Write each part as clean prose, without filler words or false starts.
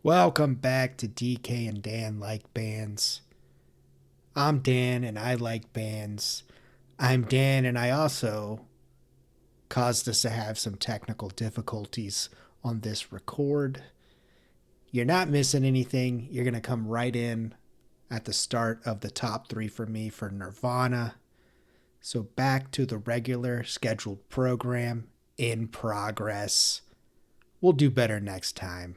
Welcome back to DK and Dan Like Bands. I'm Dan and I like bands. I'm Dan and I also caused us to have some technical difficulties on this record. You're not missing anything. You're going to come right in at the start of the top three for me for Nirvana. So back to the regular scheduled program in progress. We'll do better next time.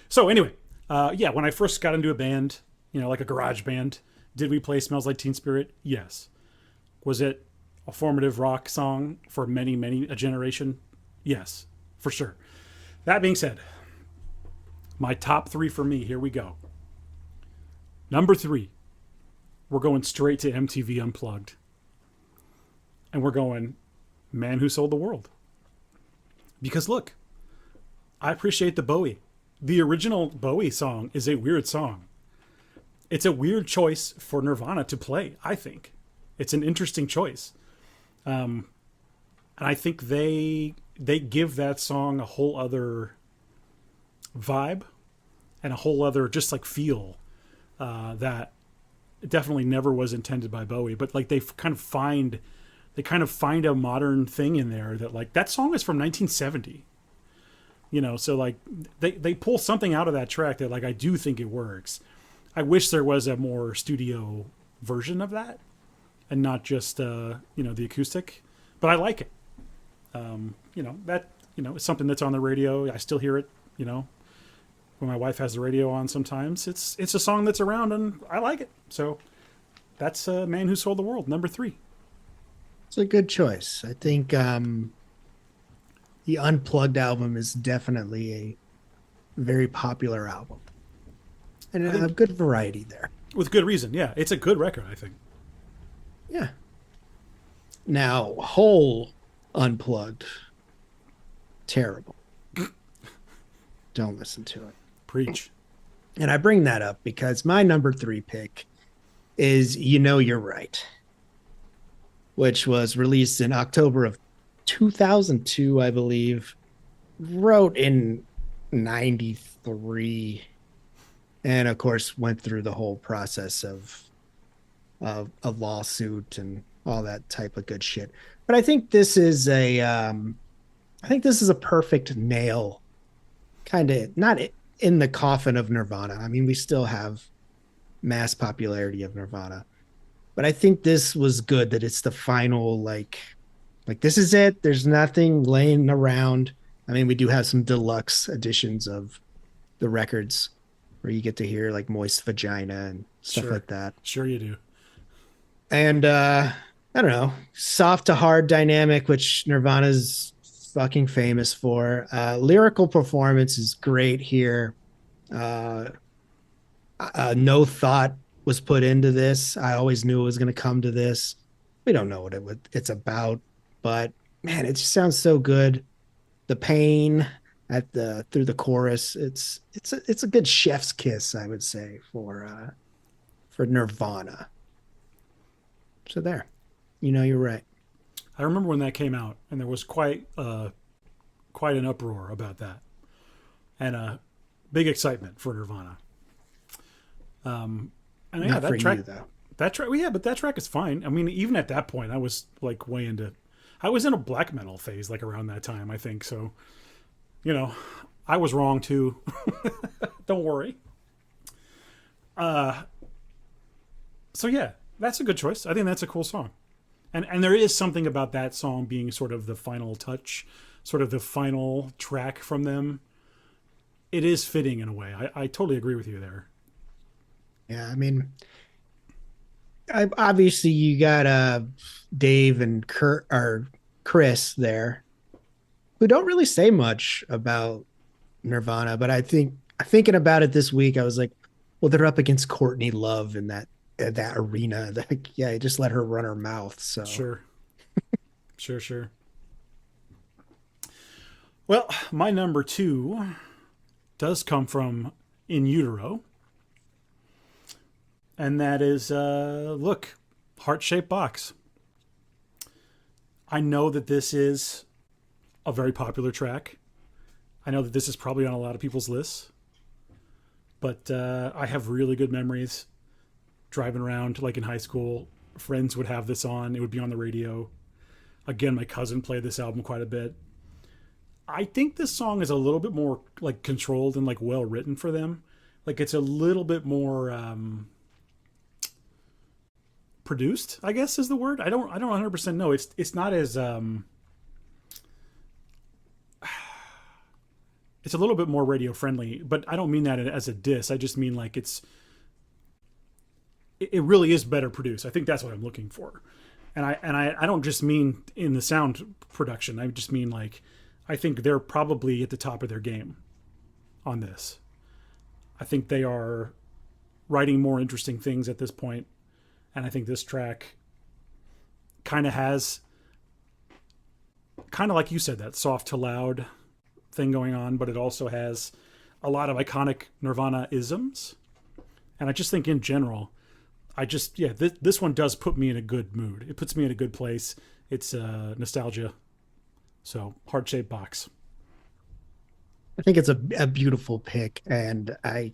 So anyway, when I first got into a band, like a garage band, did we play Smells Like Teen Spirit? Yes. Was it a formative rock song for many a generation? Yes, for sure. That being said, my top three for me, here we go. Number 3, we're going straight to MTV Unplugged. And we're going Man Who Sold the World. Because look, I appreciate the Bowie. The original Bowie song is a weird song. It's a weird choice for Nirvana to play, I think. It's an interesting choice. And I think they give that song a whole other vibe and a whole other just like feel that definitely never was intended by Bowie. But like they kind of find a modern thing in there that like that song is from 1970. So like they pull something out of that track that like I do think it works. I wish there was a more studio version of that and not just the acoustic, but I like it. It's something that's on the radio. I still hear it, when my wife has the radio on sometimes. It's a song that's around and I like it. So that's Man Who Sold the World, number 3. It's a good choice. I think the Unplugged album is definitely a very popular album. And a good variety there. With good reason, yeah. It's a good record, I think. Yeah. Now, whole Unplugged, terrible. Don't listen to it. Preach. And I bring that up because my number 3 pick is You Know You're Right, which was released in October of 2002, I believe. Wrote in 93, and of course went through the whole process of a lawsuit and all that type of good shit. But I think this is a perfect nail, kind of not in the coffin of Nirvana. I mean, we still have mass popularity of Nirvana, but I think this was good that it's the final like this is it. There's nothing laying around. I mean, we do have some deluxe editions of the records where you get to hear like Moist Vagina and stuff like that. Sure you do. And I don't know, soft to hard dynamic, which Nirvana's fucking famous for. Lyrical performance is great here. No thought was put into this. I always knew it was going to come to this. We don't know what it's about. But man, it just sounds so good. The pain through the chorus, it's a good chef's kiss, I would say, for Nirvana. So there, you're right. I remember when that came out, and there was quite an uproar about that, and a big excitement for Nirvana. And yeah, Not that for track, you, though. that track, well, yeah, but that track is fine. I mean, even at that point, I was like I was in a black metal phase, like around that time, I think. So, I was wrong too. Don't worry. So yeah, that's a good choice. I think that's a cool song. And there is something about that song being sort of the final touch, sort of the final track from them. It is fitting in a way. I totally agree with you there. Yeah, I mean, Obviously you got Dave and Kurt or Chris there, who don't really say much about Nirvana, but I think thinking about it this week, I was like, well, they're up against Courtney Love in that arena. Like, yeah, just let her run her mouth. So Sure, sure, sure. Well, my number two does come from In Utero, and that is look, Heart Shaped Box. I know that this is a very popular track. I know that this is probably on a lot of people's lists, but I have really good memories driving around, like in high school. Friends would have this on, it would be on the radio. Again, my cousin played this album quite a bit. I think this song is a little bit more like controlled and like well written for them. Like it's a little bit more produced, I guess is the word. I don't 100% know. It's not as it's a little bit more radio friendly, but I don't mean that as a diss. I just mean like it really is better produced. I think that's what I'm looking for. And I don't just mean in the sound production. I just mean like I think they're probably at the top of their game on this. I think they are writing more interesting things at this point, and I think this track kind of has kind of like you said, that soft to loud thing going on, but it also has a lot of iconic Nirvana isms. And I just think in general, this one does put me in a good mood. It puts me in a good place. It's nostalgia. So Heart Shaped Box. I think it's a beautiful pick, and I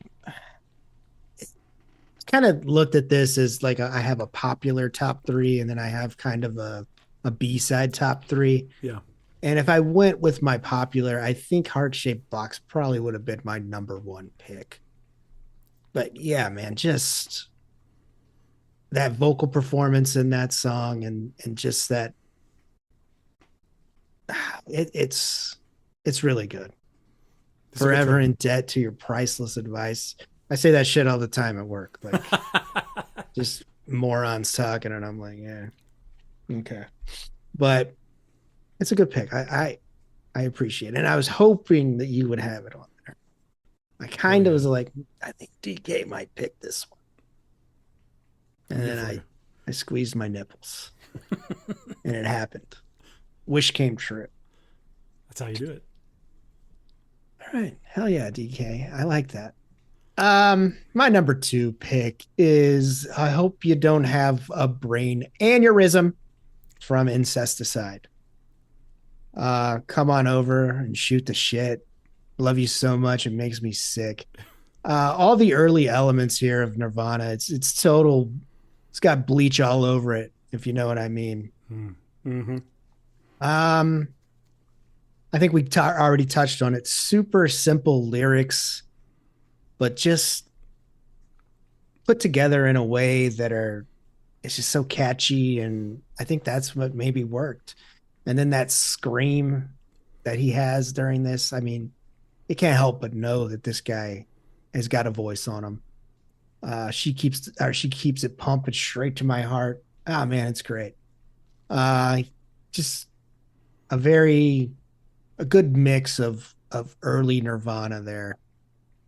kind of looked at this as like I have a popular top three, and then I have kind of a B side top three. Yeah. And if I went with my popular, I think Heart Shaped Box probably would have been my number one pick. But yeah, man, just that vocal performance in that song, and just that it's really good. Forever in debt to your priceless advice. I say that shit all the time at work. Like just morons talking, and I'm like, yeah, okay. But it's a good pick. I appreciate it. And I was hoping that you would have it on there. I kind of was like, I think DK might pick this one. And then I squeezed my nipples. And it happened. Wish came true. That's how you do it. All right. Hell yeah, DK. I like that. My number two pick is I Hope You Don't Have a Brain Aneurysm from Incesticide. Come on over and shoot the shit. Love you so much. It makes me sick. All the early elements here of Nirvana, it's total. It's got bleach all over it, if you know what I mean. Mm-hmm. I think we already touched on it. Super simple lyrics, but just put together in a way that it's just so catchy, and I think that's what maybe worked. And then that scream that he has during this, I mean, you can't help but know that this guy has got a voice on him. She keeps it pumping straight to my heart. Oh man, it's great. Just a good mix of early Nirvana there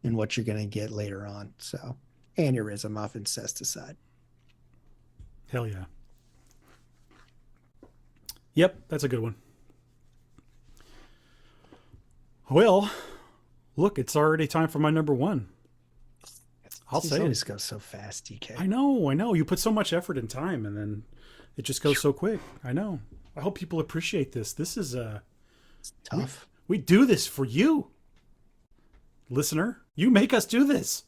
and what you're gonna get later on. So Aneurysm off Incesticide. Hell yeah. Yep, that's a good one. Well, look, it's already time for my number one. I'll say it. This goes so fast, DK. I know. You put so much effort and time, and then it just goes so quick. I know. I hope people appreciate this. This is it's tough. We do this for you, listener. You make us do this.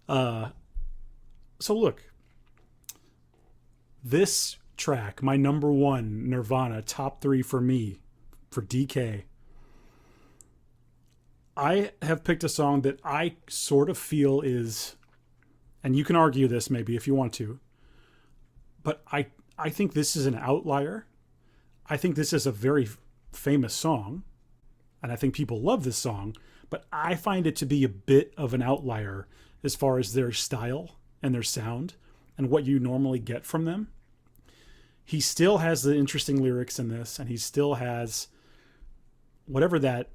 Yeah. So look, this track, my number one Nirvana top three for me, for DK. I have picked a song that I sort of feel is, and you can argue this maybe if you want to, but I think this is an outlier. I think this is a very famous song, and I think people love this song, but I find it to be a bit of an outlier as far as their style and their sound and what you normally get from them. He still has the interesting lyrics in this, and he still has whatever that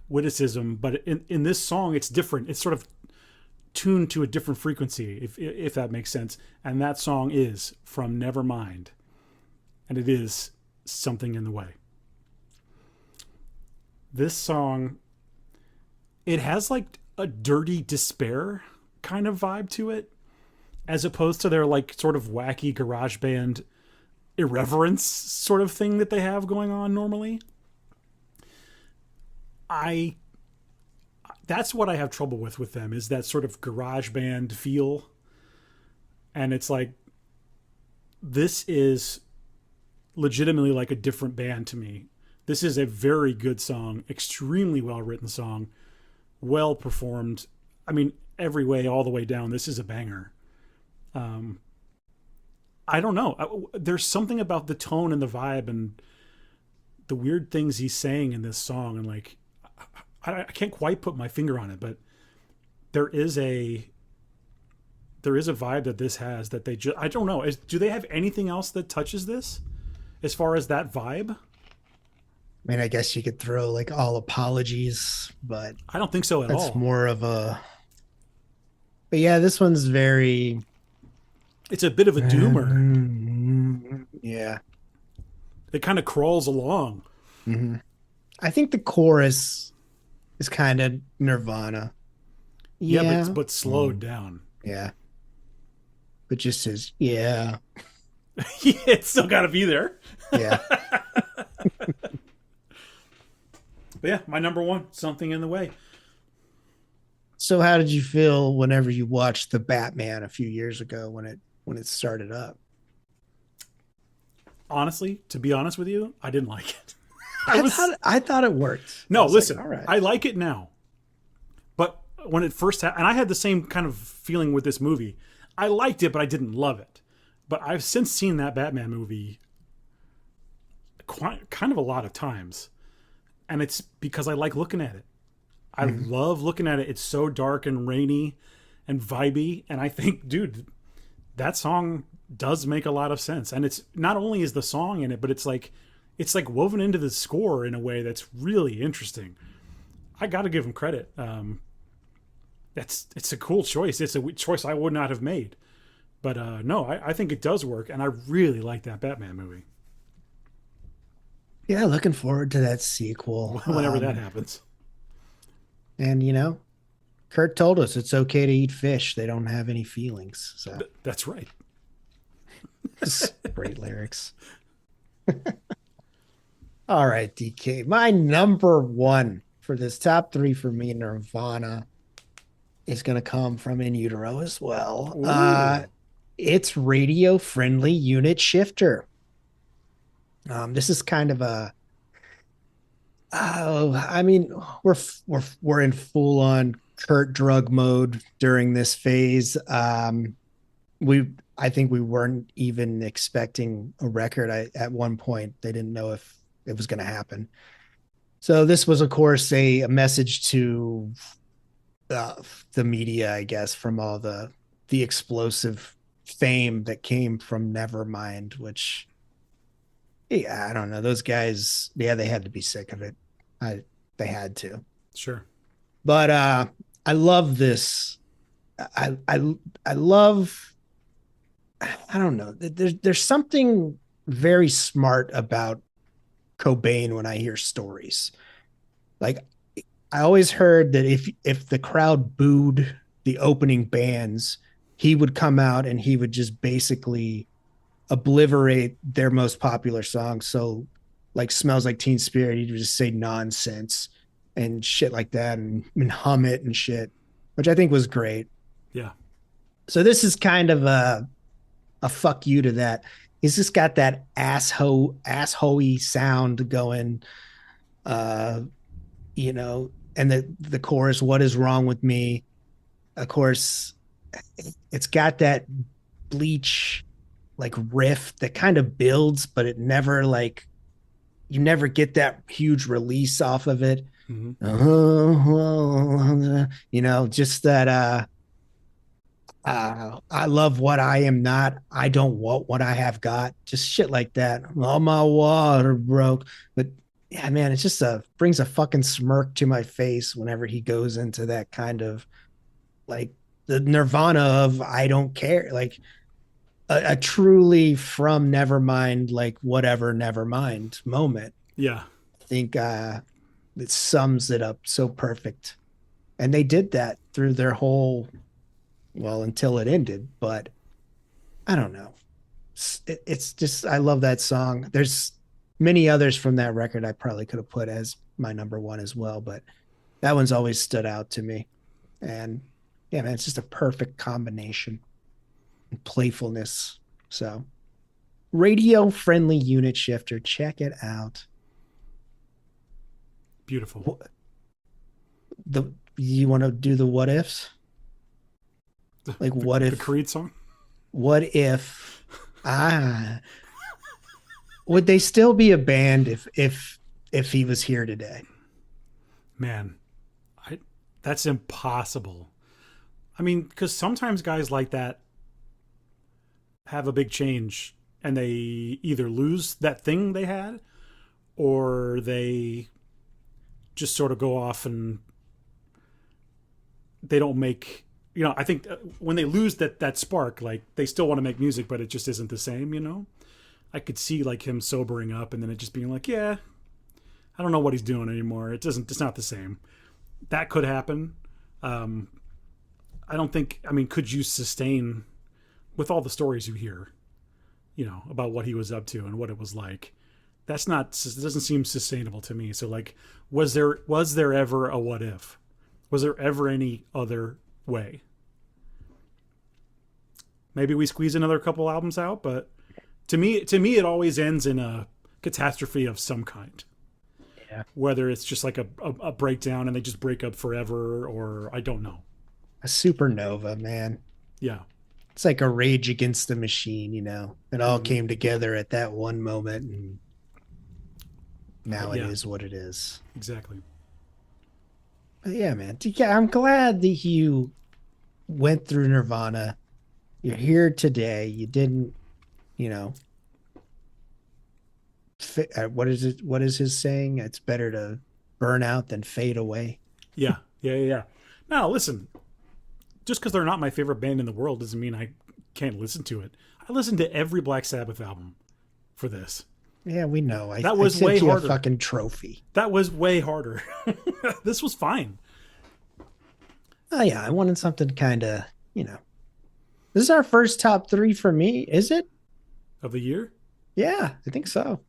witticism, but in this song it's different. It's sort of tuned to a different frequency, if that makes sense. And that song is from Nevermind, and it is Something in the Way. This song, it has like a dirty despair kind of vibe to it, as opposed to their like sort of wacky garage band irreverence sort of thing that they have going on normally. That's what I have trouble with them, is that sort of garage band feel. And it's like, this is legitimately like a different band to me. This is a very good song, extremely well written song, well performed. I mean, every way, all the way down, this is a banger. I don't know. There's something about the tone and the vibe and the weird things he's saying in this song, and like, I can't quite put my finger on it, but there is a vibe that this has that they just, I don't know. Do they have anything else that touches this as far as that vibe? I mean, I guess you could throw like All Apologies, but I don't think so at all. That's more of a. But yeah, this one's very. It's a bit of a doomer. Yeah. It kind of crawls along. Mm-hmm. I think the chorus is kind of Nirvana. Yeah, but slowed down. Yeah. But just says, yeah. It's still got to be there. Yeah. But yeah, my number one, Something in the Way. So how did you feel whenever you watched the Batman a few years ago when it started up? Honestly, to be honest with you, I didn't like it. I thought it worked. No, listen, like, all right. I like it now. But when it first happened, and I had the same kind of feeling with this movie. I liked it, but I didn't love it. But I've since seen that Batman movie kind of a lot of times. And it's because I like looking at it. I love looking at it. It's so dark and rainy and vibey. And I think, dude, that song does make a lot of sense. And it's not only is the song in it, but it's like woven into the score in a way that's really interesting. I got to give him credit. It's a cool choice. It's a choice I would not have made. But no, I think it does work. And I really like that Batman movie. Yeah, looking forward to that sequel. Whenever that happens. And, Kurt told us it's okay to eat fish. They don't have any feelings. So that's right. Great lyrics. All right, DK. My number one for this top three for me, Nirvana, is going to come from In Utero as well. It's Radio Friendly Unit Shifter. This is kind of a. I mean, we're in full on Kurt drug mode during this phase. I think we weren't even expecting a record. At one point, they didn't know if it was going to happen. So this was, of course, a message to the media, I guess, from all the explosive fame that came from Nevermind, which. Yeah, I don't know. Those guys, yeah, they had to be sick of it. They had to. Sure. But I love this. I love. I don't know. There's something very smart about Cobain when I hear stories. Like, I always heard that if the crowd booed the opening bands, he would come out and he would just basically obliterate their most popular songs. So like Smells Like Teen Spirit, he'd just say nonsense and shit like that and hum it and shit, which I think was great. Yeah. So this is kind of a fuck you to that. He's just got that asshoey sound going, and the chorus, what is wrong with me? Of course, it's got that Bleach like riff that kind of builds, but it never you never get that huge release off of it. Just that I love what I am not. I don't want what I have got. Just shit like that. All my water broke. But yeah, man, it just brings a fucking smirk to my face whenever he goes into that kind of like the nirvana of I don't care. Like a truly from Nevermind, like whatever Nevermind moment. Yeah. I think it sums it up so perfect. And they did that through their whole, well, until it ended. But I don't know. It's just, I love that song. There's many others from that record I probably could have put as my number one as well, but that one's always stood out to me. And yeah, man, it's just a perfect combination and playfulness. So, radio friendly unit shifter, check it out. Beautiful. The You want to do the what ifs? Like what The if Creed song? what if ah would they still be a band if he was here today? Man, I that's impossible. I mean, because sometimes guys like that have a big change and they either lose that thing they had or they just sort of go off and they don't make, I think when they lose that spark, like they still want to make music, but it just isn't the same. I could see like him sobering up and then it just being like, yeah, I don't know what he's doing anymore. It's not the same. That could happen. I don't think, I mean, could you sustain with all the stories you hear, about what he was up to and what it was like? It doesn't seem sustainable to me. So like, was there ever a what if? Was there ever any other way? Maybe we squeeze another couple albums out, but to me, it always ends in a catastrophe of some kind. Yeah. Whether it's just like a breakdown and they just break up forever, or I don't know. A supernova, man. Yeah. It's like a rage against the machine. It all came together at that one moment and now it Yeah, is what it is. exactly. But yeah, man. Yeah, I'm glad that you went through Nirvana. You're here today. You didn't, you know, what is it? What is his saying? It's better to burn out than fade away. Yeah, yeah. Now, listen, just because they're not my favorite band in the world doesn't mean I can't listen to it. I listened to every Black Sabbath album for this. Yeah, we know. That was I sent way you harder. a fucking trophy. That was way harder. This was fine. Oh yeah, I wanted something kind of, This is our first top three for me, is it? Of the year? Yeah, I think so.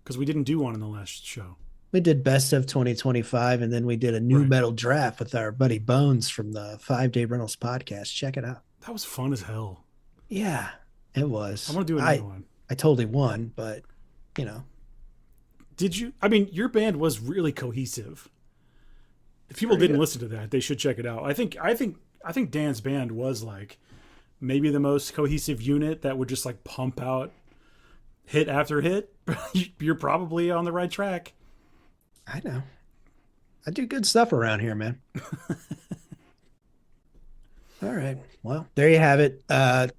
Because we didn't do one in the last show. We did best of 2025, and then we did a new Right. metal draft with our buddy Bones from the 5 Day Rentals podcast. Check it out. That was fun as hell. Yeah, it was. I want to do another one. I totally won, but you know, Did you? I mean, your band was really cohesive. If people didn't listen to that, they should check it out. I think Dan's band was like maybe the most cohesive unit that would just like pump out hit after hit. You're probably on the right track. I know. I do good stuff around here, man. All right. Well, there you have it.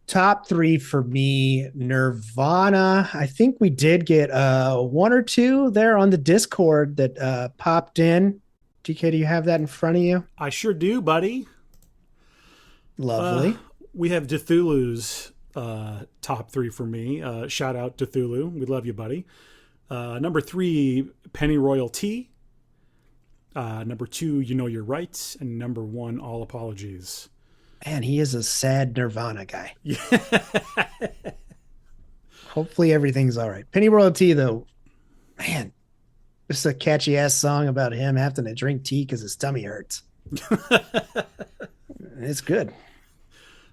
Top three for me, Nirvana. I think we did get one or two there on the Discord that popped in. DK, do you have that in front of you? I sure do, buddy. Lovely. We have Cthulhu's top three for me. Shout out Cthulhu. We love you, buddy. Number 3, Pennyroyal Tea. Number 2, You Know Your Rights. And number 1, All Apologies. Man, he is a sad Nirvana guy. Yeah. Hopefully everything's all right. Penny Royalty, though, man, just a catchy ass song about him having to drink tea because his tummy hurts. It's good.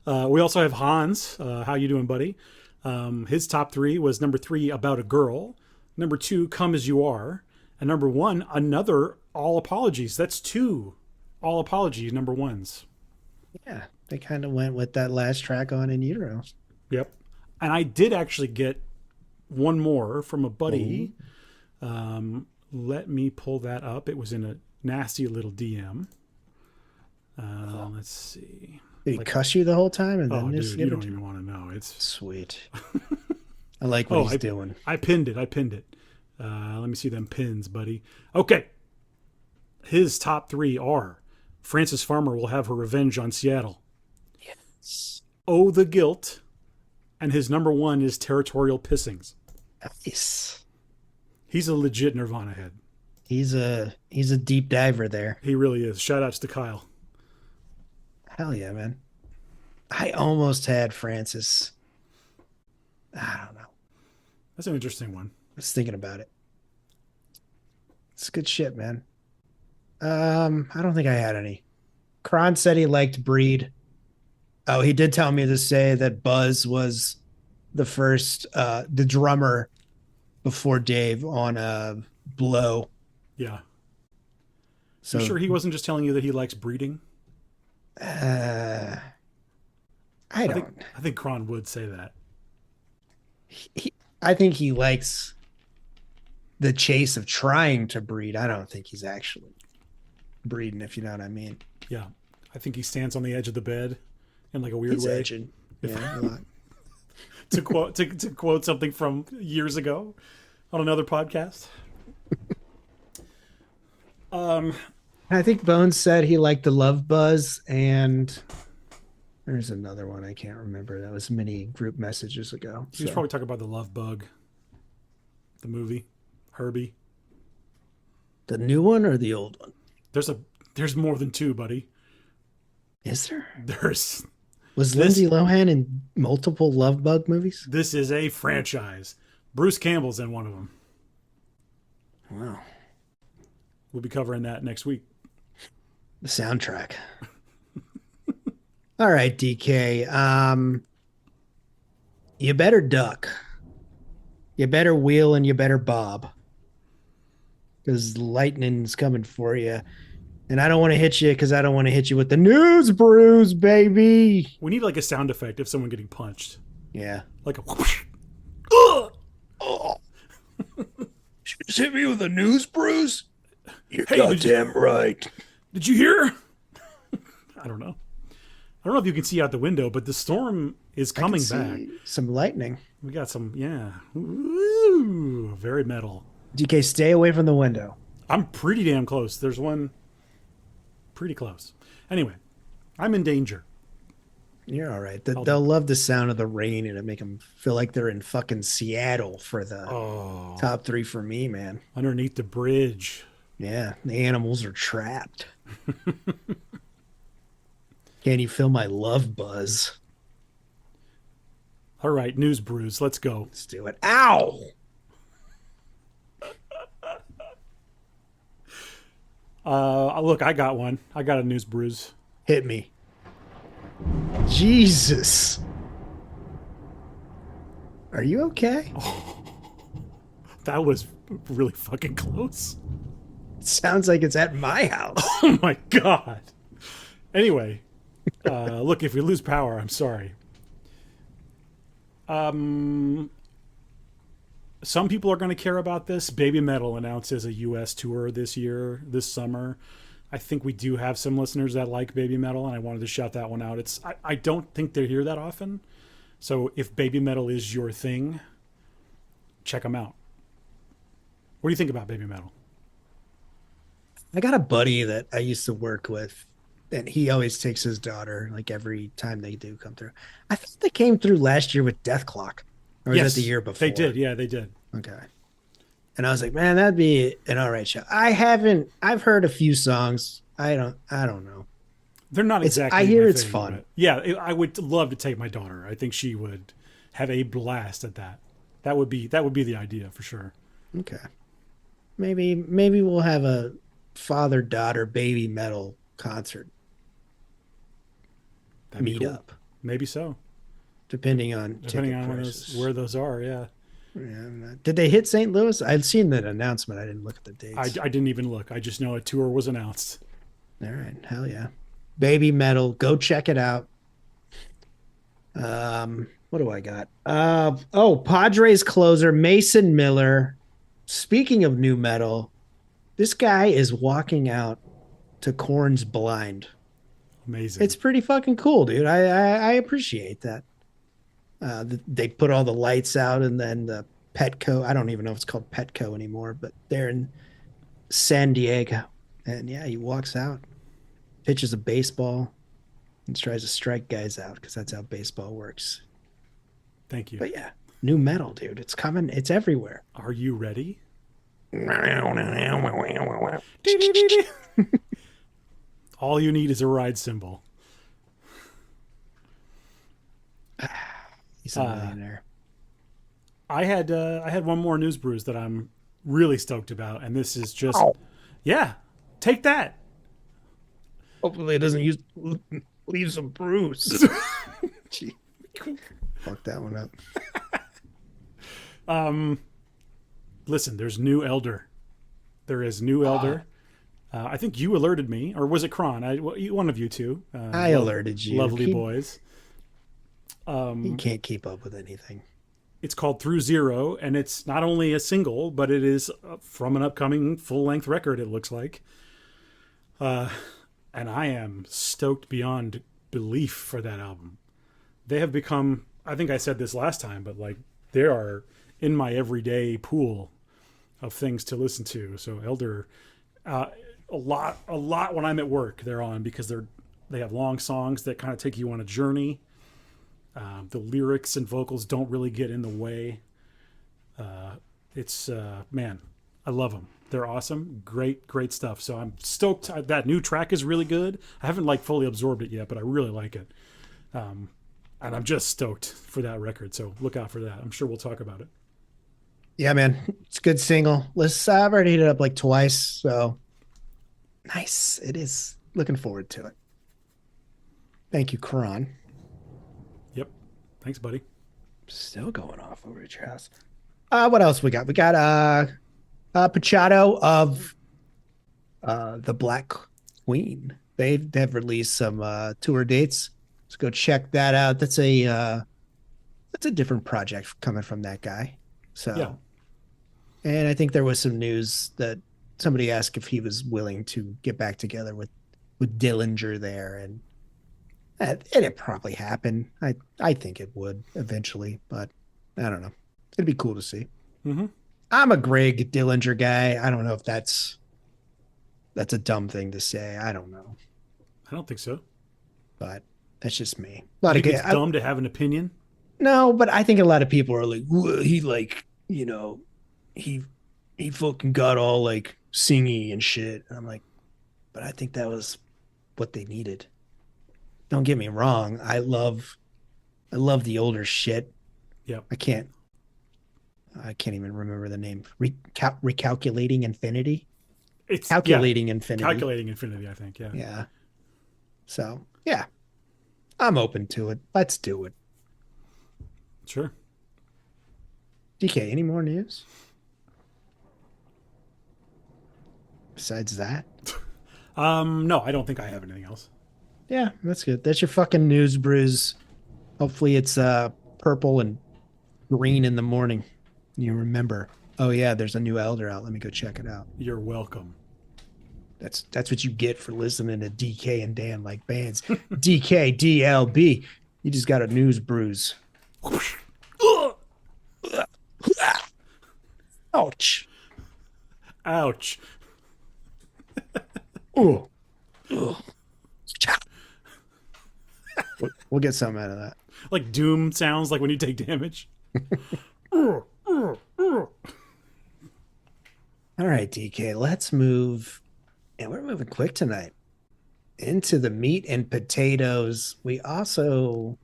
We also have Hans. How you doing, buddy? His top 3 was number 3, About a Girl. Number 2, Come As You Are. And number 1, another All Apologies. That's 2 All Apologies number 1s. Yeah, they kind of went with that last track on In Utero. Yep. And I did actually get one more from a buddy. Let me pull that up. It was in a nasty little DM. Let's see. Did he Like, cuss you the whole time and oh, then just dude, you give it don't to you? even want to know. It's Sweet. I like what oh, he's doing. I pinned it. I pinned it. Let me see them pins, buddy. Okay. His top three are Frances Farmer will have her revenge on Seattle. Yes. Oh, the guilt. And his number one is Territorial Pissings. Nice. He's a legit Nirvana head. He's a deep diver there. He really is. Shout outs to Kyle. Hell yeah, man. I almost had Francis. I don't know. That's an interesting one. I was thinking about it. It's good shit, man. I don't think I had any. Kron said he liked Breed. Oh, he did tell me to say that Buzz was the first, the drummer before Dave on Blow. Yeah. So You sure he wasn't just telling you that he likes breeding? I don't. I think Kron would say that. I think he likes the chase of trying to breed. I don't think he's actually breeding, if you know what I mean. Yeah. I think he stands on the edge of the bed in like a weird He's way. edging. Yeah, a lot. to quote something from years ago on another podcast. I think Bones said he liked the Love Buzz, and there's another one I can't remember. That was many group messages ago. He was probably talking about the Love Bug, the movie, Herbie. The new one or the old one? There's more than two, buddy. Is there? Was this- Lindsay Lohan in multiple Love Bug movies? This is a franchise. Bruce Campbell's in one of them. Wow. We'll be covering that next week. The soundtrack. All right, DK. You better duck. You better wheel and you better bob. Because lightning's coming for you. And I don't want to hit you because I don't want to hit you with the news bruise, baby. We need like a sound effect of someone getting punched. Yeah. Like a whoosh. Oh. She just hit me with a news bruise? You're Hey, goddamn right. Did you hear? I don't know. I don't know if you can see out the window, but the storm is coming back. Some lightning. We got some, yeah. Ooh, very metal. DK, stay away from the window. I'm pretty damn close. There's one pretty close. Anyway, I'm in danger. You're all right. They'll love the sound of the rain and it make them feel like they're in fucking Seattle for the top three for me, man. Underneath the bridge. Yeah, the animals are trapped. Can you feel my love buzz? All right, news brews. Let's go. Let's do it. Ow! Look, I got one. I got a news bruise. Hit me. Jesus. Are you okay? That was really fucking close. Sounds like it's at my house. Oh my god. Anyway, look, if we lose power, I'm sorry. Some people are going to care about this. Baby Metal announces a U.S. tour this summer. I think we do have some listeners that like Baby Metal, and I wanted to shout that one out. I don't think they're here that often. So if Baby Metal is your thing, check them out. What do you think about Baby Metal? I got a buddy that I used to work with, and he always takes his daughter like every time they do come through. I think they came through last year with Death Clock. Or was that the year before? They did. Yeah, they did. Okay. And I was like, man, that'd be an all right show. I've heard a few songs. I don't know. They're not exactly. I hear my it's thing, fun. But yeah, I would love to take my daughter. I think she would have a blast at that. That would be the idea for sure. Okay. Maybe we'll have a father-daughter Baby Metal concert. Meet up. Maybe so. Depending on where those are, yeah. Did they hit St. Louis? I'd seen that announcement. I didn't look at the dates. I didn't even look. I just know a tour was announced. All right, hell yeah, Baby Metal. Go check it out. What do I got? Padres closer Mason Miller. Speaking of new metal, this guy is walking out to Korn's Blind. Amazing. It's pretty fucking cool, dude. I appreciate that. They put all the lights out, and then the Petco. I don't even know if it's called Petco anymore, but they're in San Diego, and yeah, he walks out, pitches a baseball, and tries to strike guys out because that's how baseball works. Thank you. But yeah, new metal, dude. It's coming. It's everywhere. Are you ready? All you need is a ride cymbal. He's a millionaire. I had one more news brews that I'm really stoked about, and this is just yeah, take that. Hopefully, it doesn't leave some bruise. Gee, fuck that one up. Listen, there's new Elder. There is new Elder. I think you alerted me, or was it Kron? One of you two. I alerted you. Lovely boys. You can't keep up with anything. It's called Through Zero, and it's not only a single, but it is from an upcoming full-length record, it looks like. And I am stoked beyond belief for that album. They have become, I think I said this last time, but like they are in my everyday pool of things to listen to. So Elder, a lot when I'm at work, they're on because they have long songs that kind of take you on a journey. The lyrics and vocals don't really get in the way. Man, I love them. They're awesome. Great stuff. So I'm stoked. That new track is really good. I haven't like fully absorbed it yet, but I really like it. And I'm just stoked for that record. So look out for that. I'm sure we'll talk about it. Yeah, man. It's a good single. I've already hit it up like twice. So nice. It is. Looking forward to it. Thank you, Kron. Yep. Thanks, buddy. Still going off over at your house. What else we got? We got Pachado of the Black Queen. They've released some tour dates. Let's go check that out. That's a different project coming from that guy. So, yeah. And I think there was some news that somebody asked if he was willing to get back together with Dillinger there, and it probably happened. I think it would eventually, but I don't know. It'd be cool to see. Mm-hmm. I'm a Greg Dillinger guy. I don't know if that's a dumb thing to say. I don't know. I don't think so. But that's just me. A lot of it's dumb to have an opinion. No, but I think a lot of people are like, he like, he fucking got all like singy and shit. And I'm like, but I think that was what they needed. Don't get me wrong. I love the older shit. Yeah. I can't even remember the name. Recalculating Infinity. It's Calculating Infinity. Calculating Infinity, I think. Yeah. Yeah. So yeah, I'm open to it. Let's do it. Sure. DK, any more news besides that? No, I don't think I have anything else. Yeah, that's good. That's your fucking news brews. Hopefully it's purple and green in the morning. You remember, oh yeah, there's a new Elder out. Let me go check it out. You're welcome. That's what you get for listening to DK and Dan like bands. DKDLB. You just got a news bruise. Ouch. Ouch. Ooh. We'll get something out of that. Like doom sounds like when you take damage. All right, DK, let's move. And we're moving quick tonight into the meat and potatoes. We also,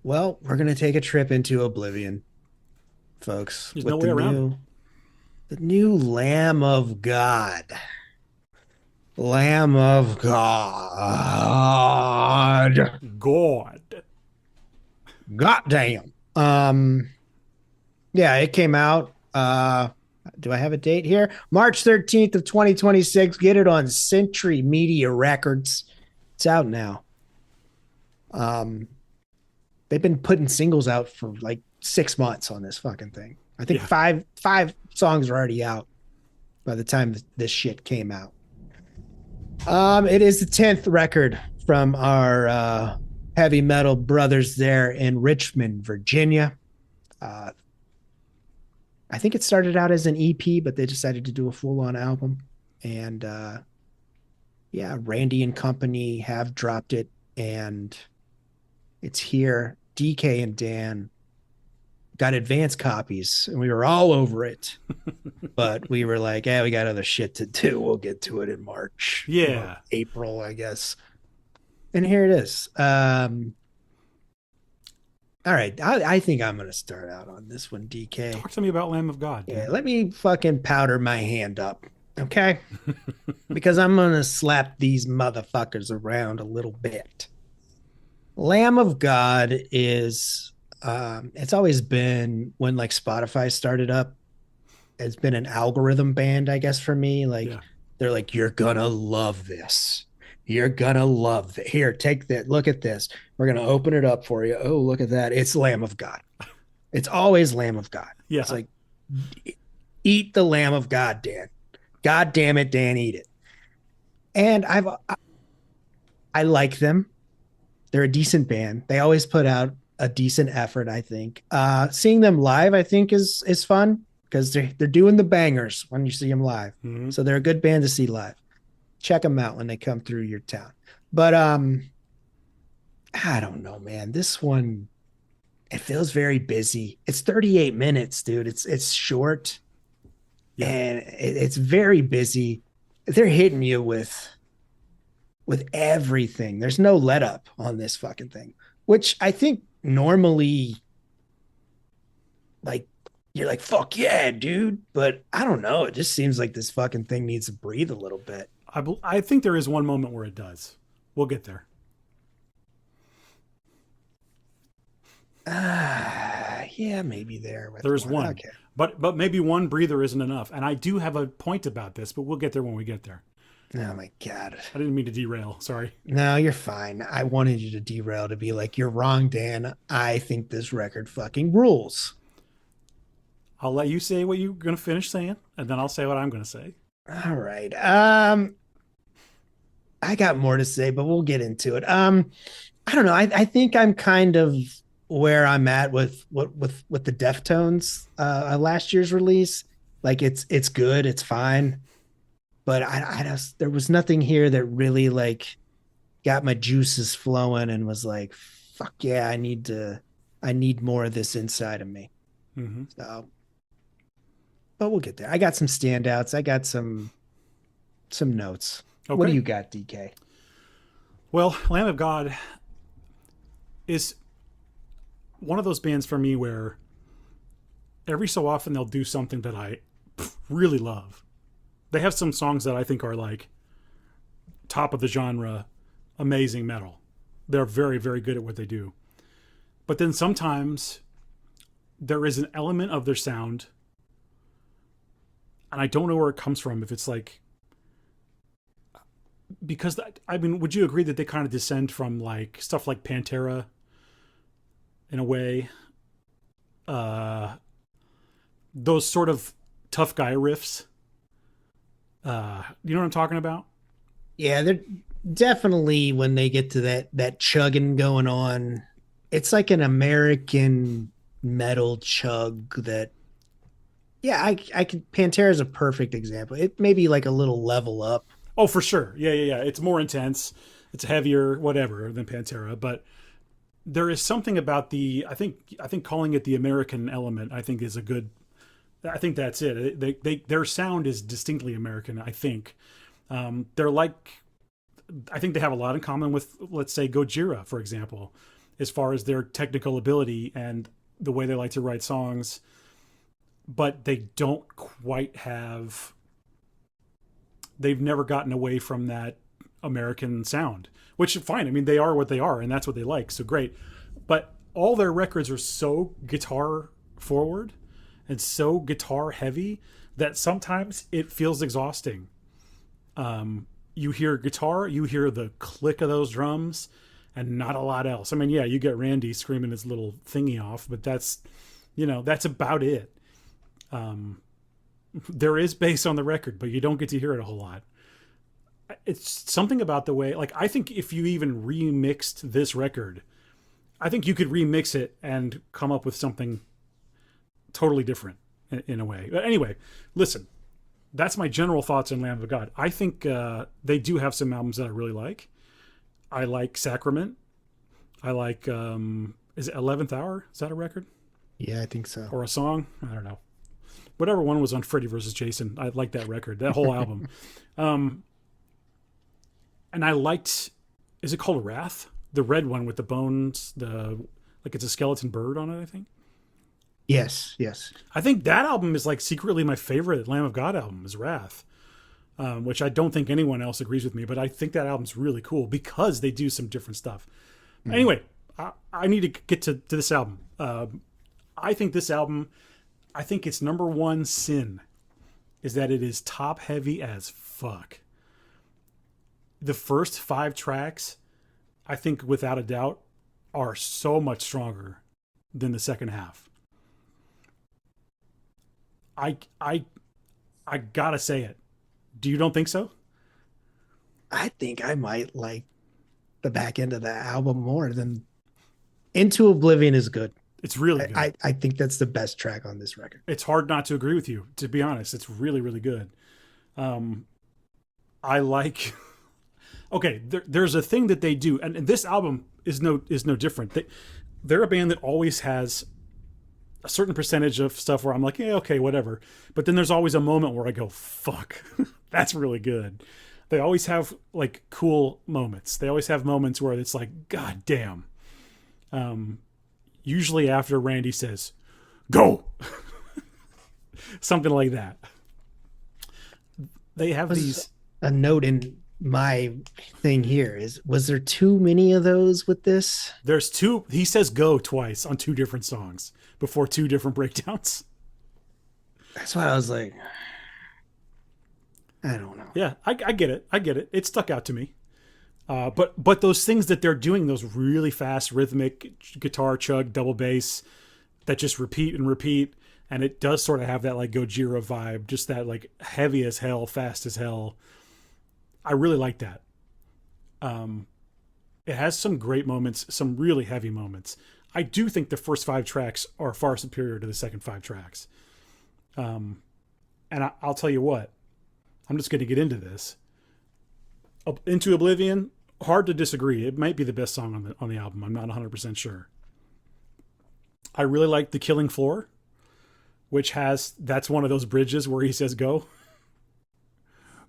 we're going to take a trip into Oblivion, folks. There's no way around it. The new Lamb of God. Lamb of God. God. Goddamn. Yeah, it came out. Do I have a date here? March 13th of 2026. Get it on Century Media Records. It's out now. They've been putting singles out for like 6 months on this fucking thing. I think five songs are already out by the time this shit came out. It is the 10th record from our heavy metal brothers there in Richmond, Virginia. Uh, I think it started out as an EP, but they decided to do a full on album. And yeah, Randy and company have dropped it, and it's here. DK and Dan got advanced copies, and we were all over it. But we were like, yeah, we got other shit to do. We'll get to it in March, Yeah. April, I guess. And here it is. All right. I think I'm going to start out on this one, DK. Talk to me about Lamb of God. Yeah, Dude. let me fucking powder my hand up. Okay. Because I'm going to slap these motherfuckers around a little bit. Lamb of God is, it's always been when like Spotify started up, it's been an algorithm band, I guess, for me. Like, Yeah. they're like, you're going to love this. You're going to love it. Here, take that. Look at this. We're going to open it up for you. Oh, look at that. It's Lamb of God. It's always Lamb of God. Yeah. It's like, eat the Lamb of God, Dan. God damn it, Dan, eat it. And I like them. They're a decent band. They always put out a decent effort, I think. Seeing them live, I think, is fun because they're doing the bangers when you see them live. Mm-hmm. So they're a good band to see live. Check them out when they come through your town. But I don't know, man. This one, it feels very busy. It's 38 minutes, dude. It's short, Yeah. and it's very busy. They're hitting you with everything. There's no let up on this fucking thing, which I think normally, like, you're like, fuck yeah, dude. But I don't know. It just seems like this fucking thing needs to breathe a little bit. I think there is one moment where it does. We'll get there. Yeah, maybe there. There's one. Okay. But maybe one breather isn't enough. And I do have a point about this, but we'll get there when we get there. Oh my God. I didn't mean to derail. Sorry. No, you're fine. I wanted you to derail to be like, you're wrong, Dan. I think this record fucking rules. I'll let you say what you're going to finish saying, and then I'll say what I'm going to say. All right. I got more to say, but we'll get into it. I don't know. I think I'm kind of where I'm at with the Deftones last year's release. Like it's good, it's fine, but I just there was nothing here that really like got my juices flowing and was like, fuck yeah, I need more of this inside of me. Mm-hmm. So, but we'll get there. I got some standouts. I got some notes. Okay. What do you got, DK? Well, Lamb of God is one of those bands for me where every so often they'll do something that I really love. They have some songs that I think are like top of the genre, amazing metal. They're very, very good at what they do. But then sometimes there is an element of their sound, and I don't know where it comes from. If it's like, because I mean, would you agree that they kind of descend from like stuff like Pantera in a way? Those sort of tough guy riffs. You know what I'm talking about? Yeah, they're definitely when they get to that chugging going on. It's like an American metal chug that. Yeah, I could. Pantera is a perfect example. It may be like a little level up. Oh, for sure. Yeah. It's more intense. It's heavier, whatever, than Pantera. But there is something about I think calling it the American element, I think is a good. I think that's it. Their sound is distinctly American. I think they're like. I think they have a lot in common with, let's say, Gojira, for example, as far as their technical ability and the way they like to write songs. But they don't quite have. They've never gotten away from that American sound, which fine. I mean, they are what they are, and that's what they like. So great. But all their records are so guitar forward and so guitar heavy that sometimes it feels exhausting. You hear guitar, you hear the click of those drums, and not a lot else. I mean, yeah, you get Randy screaming his little thingy off, but that's about it. There is bass on the record, but you don't get to hear it a whole lot. it's something about the way, like, I think if you even remixed this record, I think you could remix it and come up with something totally different in a way. But anyway, listen, that's my general thoughts on Lamb of God. I think they do have some albums that I really like. I like Sacrament. I like, is it 11th Hour? Is that a record? Yeah, I think so. Or a song? I don't know. Whatever one was on Freddy versus Jason. I like that record, that whole album. And I liked, is it called Wrath? The red one with the bones, like it's a skeleton bird on it, I think. Yes, yes. I think that album is like secretly my favorite Lamb of God album is Wrath, which I don't think anyone else agrees with me, but I think that album's really cool because they do some different stuff. Anyway, I need to get to this album. I think this album, I think its number one sin is that it is top heavy as fuck. The first 5 tracks, I think without a doubt, are so much stronger than the second half. I gotta say it. You don't think so? I think I might like the back end of the album more than Into Oblivion is good. It's really good. I think that's the best track on this record. It's hard not to agree with you, to be honest. It's really, really good. I like. Okay, there's a thing that they do, and this album is no different. They're a band that always has a certain percentage of stuff where I'm like, yeah, okay, whatever. But then there's always a moment where I go, fuck, that's really good. They always have like cool moments. They always have moments where it's like, god damn. Usually after Randy says, go, something like that. They have these. A note in my thing here was there too many of those with this? There's 2. He says go twice on 2 different songs before 2 different breakdowns. That's why I was like, I don't know. Yeah, I get it. I get it. It stuck out to me. But those things that they're doing, those really fast rhythmic guitar chug, double bass that just repeat and repeat. And it does sort of have that like Gojira vibe, just that like heavy as hell, fast as hell. I really like that. It has some great moments, some really heavy moments. I do think the first 5 tracks are far superior to the second 5 tracks. And I'll tell you what, I'm just going to get into this. Into Oblivion, hard to disagree. It might be the best song on the album. I'm not 100% sure. I really like The Killing Floor, which that's one of those bridges where he says go.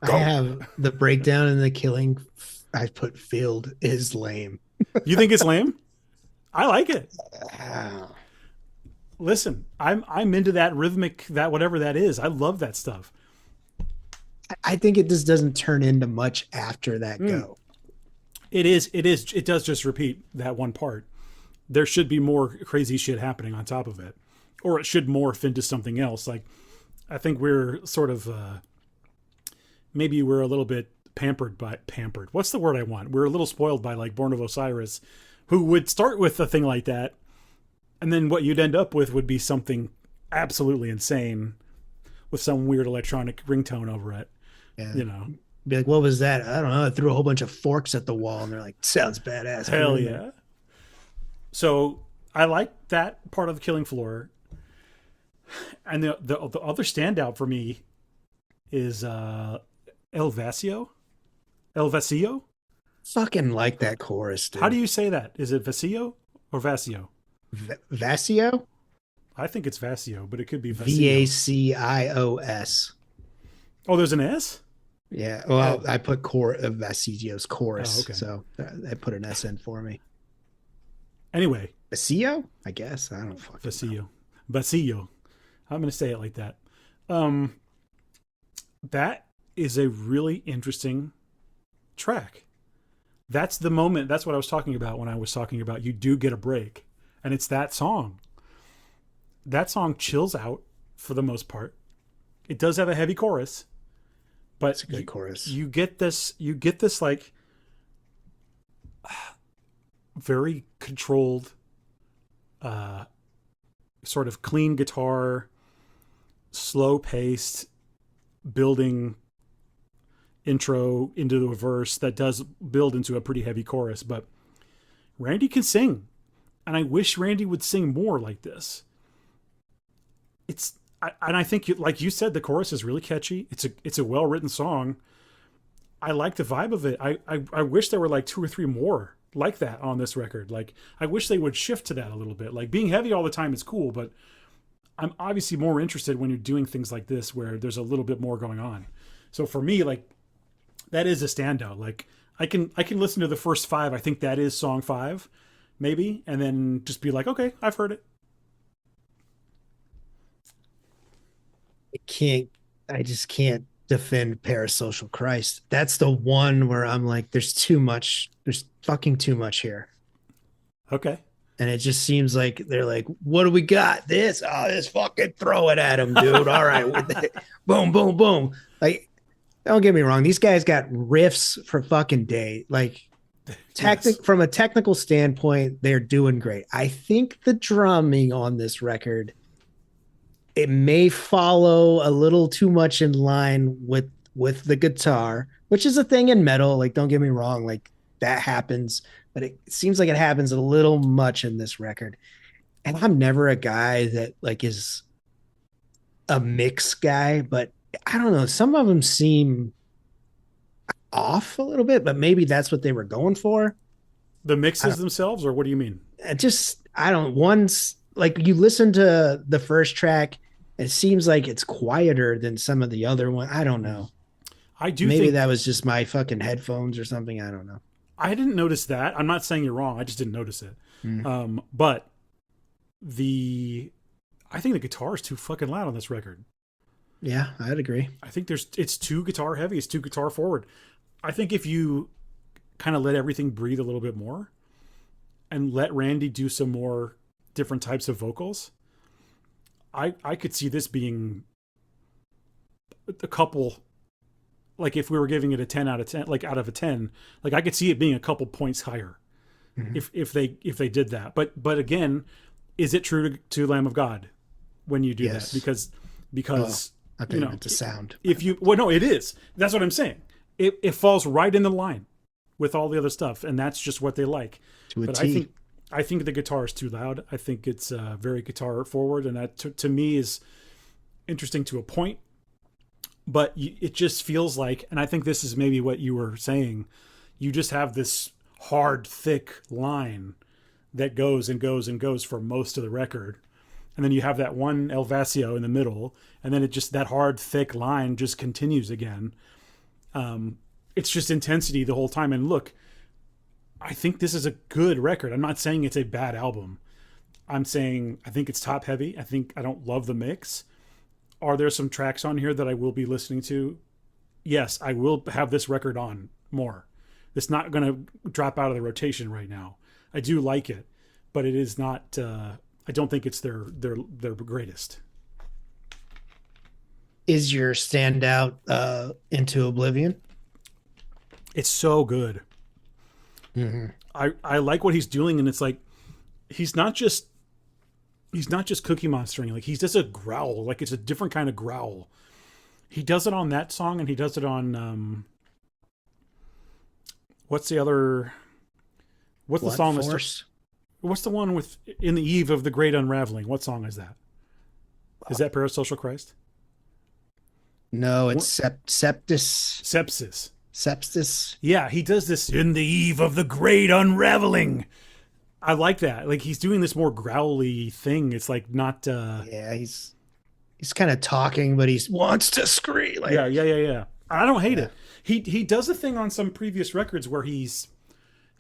I have the breakdown in The Killing. I put filled is lame. You think it's lame? I like it. Listen, I'm into that rhythmic, that whatever that is. I love that stuff. I think it just doesn't turn into much after that go. It does just repeat that one part. There should be more crazy shit happening on top of it. Or it should morph into something else. Like, I think we're sort of, maybe we're a little bit pampered. What's the word I want? We're a little spoiled by like Born of Osiris, who would start with a thing like that. And then what you'd end up with would be something absolutely insane with some weird electronic ringtone over it. Yeah. You know, be like, what was that? I don't know. I threw a whole bunch of forks at the wall and they're like, sounds badass. Hell yeah. So I like that part of The Killing Floor. And the other standout for me is El Vacío. El Vacío? Fucking like that chorus, dude. How do you say that? Is it Vacío or Vacío? Vacío? I think it's Vacío, but it could be Vacíos. Oh, there's an S? Yeah. Well, I put Vacío's chorus. Oh, okay. So I put an S in for me. Anyway. Vacío? I guess. I don't fucking know. Vacío. I'm going to say it like that. That is a really interesting track. That's the moment. That's what I was talking about when I was talking about you do get a break. And it's that song. That song chills out for the most part. It does have a heavy chorus. But it's a good chorus. You get this like very controlled, sort of clean guitar, slow paced, building intro into the verse that does build into a pretty heavy chorus. But Randy can sing, and I wish Randy would sing more like this. And I think, like you said, the chorus is really catchy. It's a well written song. I like the vibe of it. I wish there were like 2 or 3 more like that on this record. Like, I wish they would shift to that a little bit. Like, being heavy all the time is cool, but I'm obviously more interested when you're doing things like this where there's a little bit more going on. So for me, like, that is a standout. Like, I can listen to the first 5. I think that is song 5, maybe, and then just be like, okay, I've heard it. I just can't defend Parasocial Christ. That's the one where I'm like, there's too much. There's fucking too much here. Okay. And it just seems like they're like, what do we got? This? Oh, this fucking throw it at him, dude. All right. Boom, boom, boom. Like, don't get me wrong. These guys got riffs for fucking day. Like, Yes. from a technical standpoint, they're doing great. I think the drumming on this record, it may follow a little too much in line with the guitar, which is a thing in metal. Like, don't get me wrong, like that happens, but it seems like it happens a little much in this record. And I'm never a guy that like is a mix guy, but I don't know. Some of them seem off a little bit, but maybe that's what they were going for. The mixes themselves, or what do you mean? I don't, one's like you listen to the first track, it seems like it's quieter than some of the other one. I don't know. I do Maybe think that was just my fucking headphones or something. I don't know. I didn't notice that. I'm not saying you're wrong. I just didn't notice it. But I think the guitar is too fucking loud on this record. Yeah, I'd agree. I think it's too guitar heavy. It's too guitar forward. I think if you kind of let everything breathe a little bit more and let Randy do some more different types of vocals, I could see this being a couple, like if we were giving it a 10 out of 10, like out of a 10, like I could see it being a couple points higher if they did that. But again, is it true to Lamb of God when you do Yes. that? Because I think it's a sound. no, it is. That's what I'm saying. It falls right in the line with all the other stuff, and that's just what they like. To a But T. I think the guitar is too loud. I think it's very guitar forward, and that to me is interesting to a point. But it just feels like, and I think this is maybe what you were saying, you just have this hard, thick line that goes and goes and goes for most of the record. And then you have that one El Vacío in the middle, and then that hard, thick line just continues again. It's just intensity the whole time. And look, I think this is a good record. I'm not saying it's a bad album. I'm saying I think it's top heavy. I don't love the mix. Are there some tracks on here that I will be listening to? Yes, I will have this record on more. It's not going to drop out of the rotation right now. I do like it, but it is not. I don't think it's their greatest. Is your standout Into Oblivion? It's so good. I like what he's doing, and it's like he's not just Cookie Monstering. Like, he's just a growl. Like, it's a different kind of growl. He does it on that song, and he does it on what's the other? What's the song? What's the one with "In the Eve of the Great Unraveling"? What song is that? Is that Parasocial Christ? No, it's Sepsis. Sepsis. Yeah, he does this "In the Eve of the Great Unraveling." I like that. Like, he's doing this more growly thing. It's like not. Yeah, he's kind of talking, but he wants to scream. Like, yeah. I don't hate it. He does a thing on some previous records where he's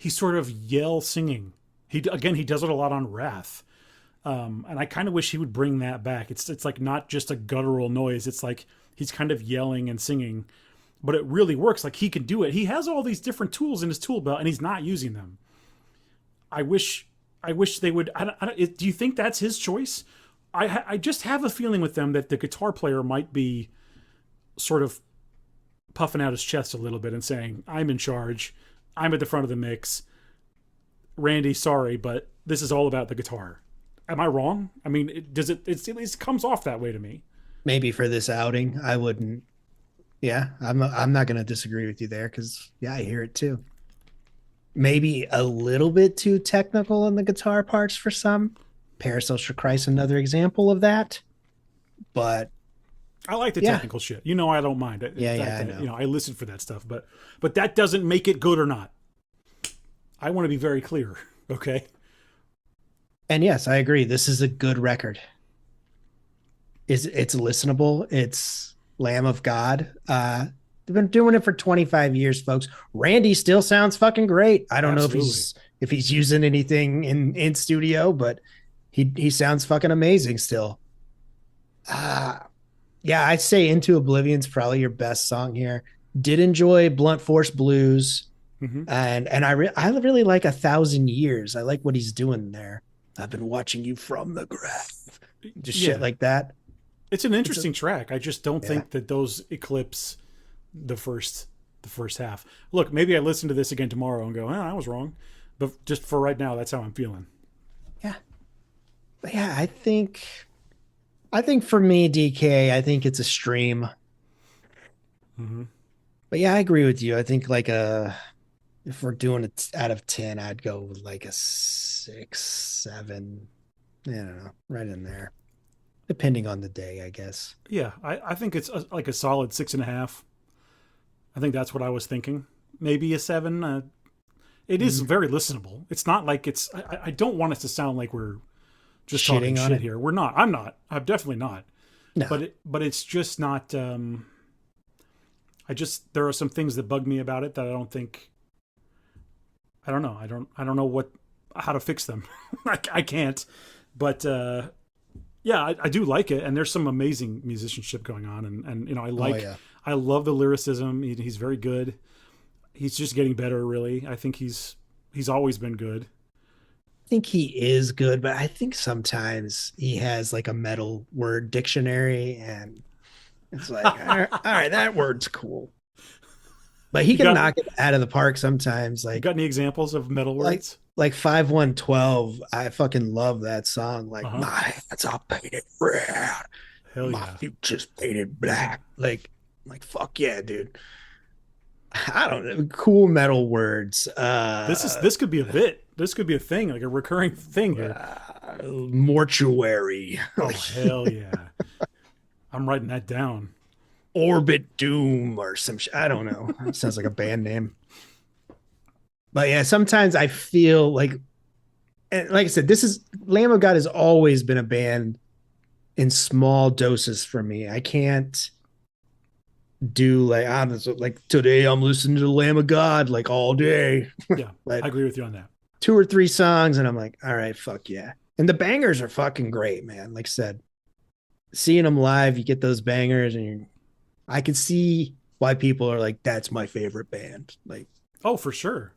sort of yell singing. He does it a lot on Wrath, and I kind of wish he would bring that back. It's like not just a guttural noise. It's like he's kind of yelling and singing, but it really works. Like, he can do it. He has all these different tools in his tool belt, and he's not using them. I wish they would. Do you think that's his choice? I just have a feeling with them that the guitar player might be sort of puffing out his chest a little bit and saying, "I'm in charge. I'm at the front of the mix. Randy, sorry, but this is all about the guitar." Am I wrong? I mean, it comes off that way to me. maybe for this outing, I wouldn't Yeah, I'm not gonna disagree with you there because yeah, I hear it too. Maybe a little bit too technical in the guitar parts for some. Parasocial Christ, another example of that. But I like the yeah, technical shit. You know, I don't mind. In yeah, fact, I know. I listen for that stuff. But that doesn't make it good or not. I want to be very clear. Okay. And yes, I agree. This is a good record. It's listenable. It's Lamb of God. They've been doing it for 25 years, folks. Randy still sounds fucking great. I don't know Absolutely. if he's using anything in studio, but he sounds fucking amazing still. Uh yeah, I'd say Into Oblivion's probably your best song here. Did enjoy Blunt Force Blues, Hmm. and I really like 1,000 Years. I like what he's doing there. I've been watching you from the grave, just shit Yeah. like that. It's an It's a interesting track. I just don't yeah. think that those eclipse the first the first half. Look, maybe I listen to this again tomorrow and go, "Oh, I was wrong." But just for right now, that's how I'm feeling. Yeah. But yeah, I think for me, DK, I think it's a stream. Hmm. But yeah, I agree with you. I think like a if we're doing it out of 10, I'd go with like a 6, 7. I don't know, right in there. Depending on the day, I guess. Yeah, I think it's like a solid 6.5. I think that's what I was thinking. Maybe a 7. It is Mm, very listenable. It's not like it's. I don't want it to sound like we're just talking shitting on shit it. here. We're not. I'm not. I'm definitely not. No. But it's just not. I just there are some things that bug me about it that I don't think. I don't know. I don't know what how to fix them. I can't. But yeah, I do like it, and there's some amazing musicianship going on, and Oh yeah. I love the lyricism. He's very good. He's just getting better, really. I think he's always been good. I think he is good, but I think sometimes he has like a metal word dictionary and it's like, all right, that word's cool. But he you can got knock it out of the park sometimes. you got any examples of metal Like words? like 5112. I fucking love that song. Uh Like huh. my hands are painted red, Hell my yeah. future's painted black. Like fuck yeah, dude. I don't know. Cool metal words. This could be a bit. This could be a thing, like a recurring thing here. Mortuary. Oh hell yeah. I'm writing that down. Orbit Doom or some I don't know. It sounds like a band name. But yeah, sometimes I feel like, and like I said, this is Lamb of God has always been a band in small doses for me. I can't do like honestly like today I'm listening to the Lamb of God like all day. Yeah, But I agree with you on that. two or three songs and I'm like, all right, fuck yeah. And the bangers are fucking great, man. Like I said, seeing them live, you get those bangers and I can see why people are like, that's my favorite band. Like, Oh, for sure.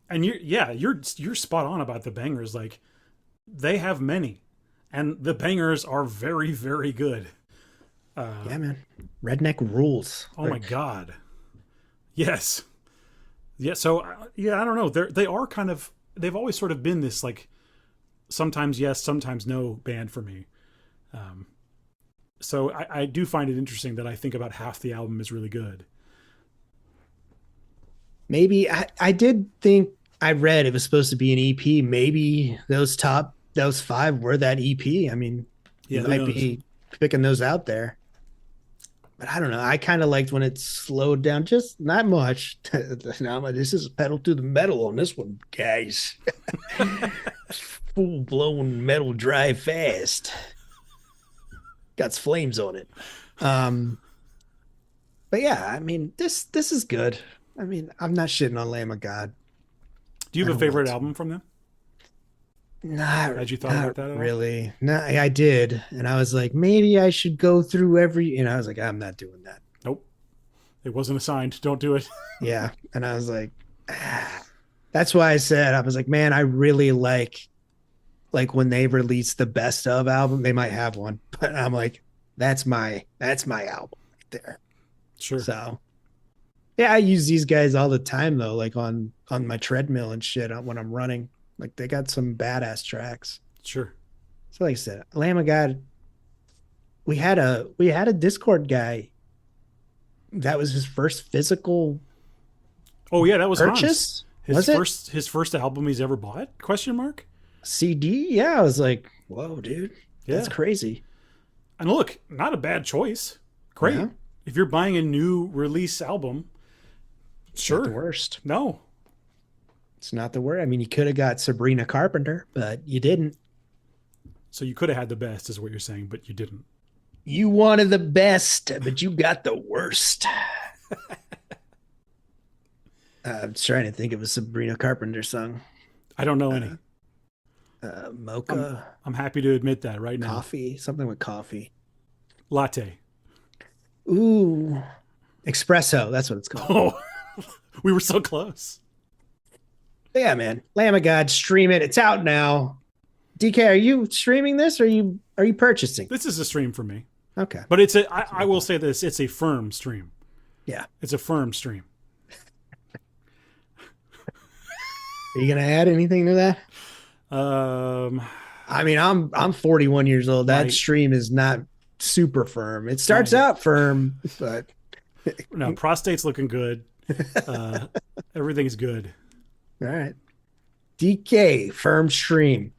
And you're spot on about the bangers. Like they have many, and the bangers are very very good. yeah, man, redneck rules. Oh my Like, god. Yes. Yeah. So yeah, I don't know. They are kind of they've always sort of been this like sometimes yes, sometimes no band for me. Um, so I do find it interesting that I think about half the album is really good. maybe I did think I read it was supposed to be an EP. Maybe those five were that EP. I mean, you Yeah. Who might knows? be picking those out there. But I don't know. I kind of liked when it slowed down, just not much. Now this is pedal to the metal on this one, guys. Full blown metal drive fast. Got flames on it. Um, but yeah, I mean this is good. I mean, I'm not shitting on Lamb of God. Do you I have a don't want favorite to. album from them? Not Had you thought not about that at all? really. No, I did, and I was like, maybe I should go through every. And I was like, I'm not doing that. Nope. It wasn't assigned. Don't do it. Yeah, and I was like, ah. That's why I said I was like, man, I really like when they release the best of album. They might have one, but I'm like, that's my album right there. Sure. So yeah, I use these guys all the time though, like on my treadmill and shit when I'm running. Like they got some badass tracks. Sure. So like I said, Lamb of God, we had a Discord guy that was his first physical Oh yeah, that was Hans. purchase. Was it His first album he's ever bought? Question mark. CD? Yeah, I was like, whoa, dude, that's Yeah. crazy. And look, not a bad choice. Yeah, Great. If you're buying a new release album, it's not the sure. worst. No. It's not the worst. I mean, you could have got Sabrina Carpenter, but you didn't. So you could have had the best, is what you're saying, but you didn't. You wanted the best, but you got the worst. I'm trying to think of a Sabrina Carpenter song. I don't know any. Uh, I'm Mocha, I'm happy to admit that right now. coffee, something with coffee. Latte. Ooh, espresso. That's what it's called. Oh, we were so close. But yeah, man. Lamb of God, stream it. It's out now. DK, are you streaming this or are you purchasing? This is a stream for me. Okay. But I will say this, it's a firm stream. Yeah. It's a firm stream. Are you gonna add anything to that? Um I mean, I'm 41 years old. That Right. stream is not super firm. It starts Right. out firm, but no, prostate's looking good. Uh everything's good. all right. DK firm stream.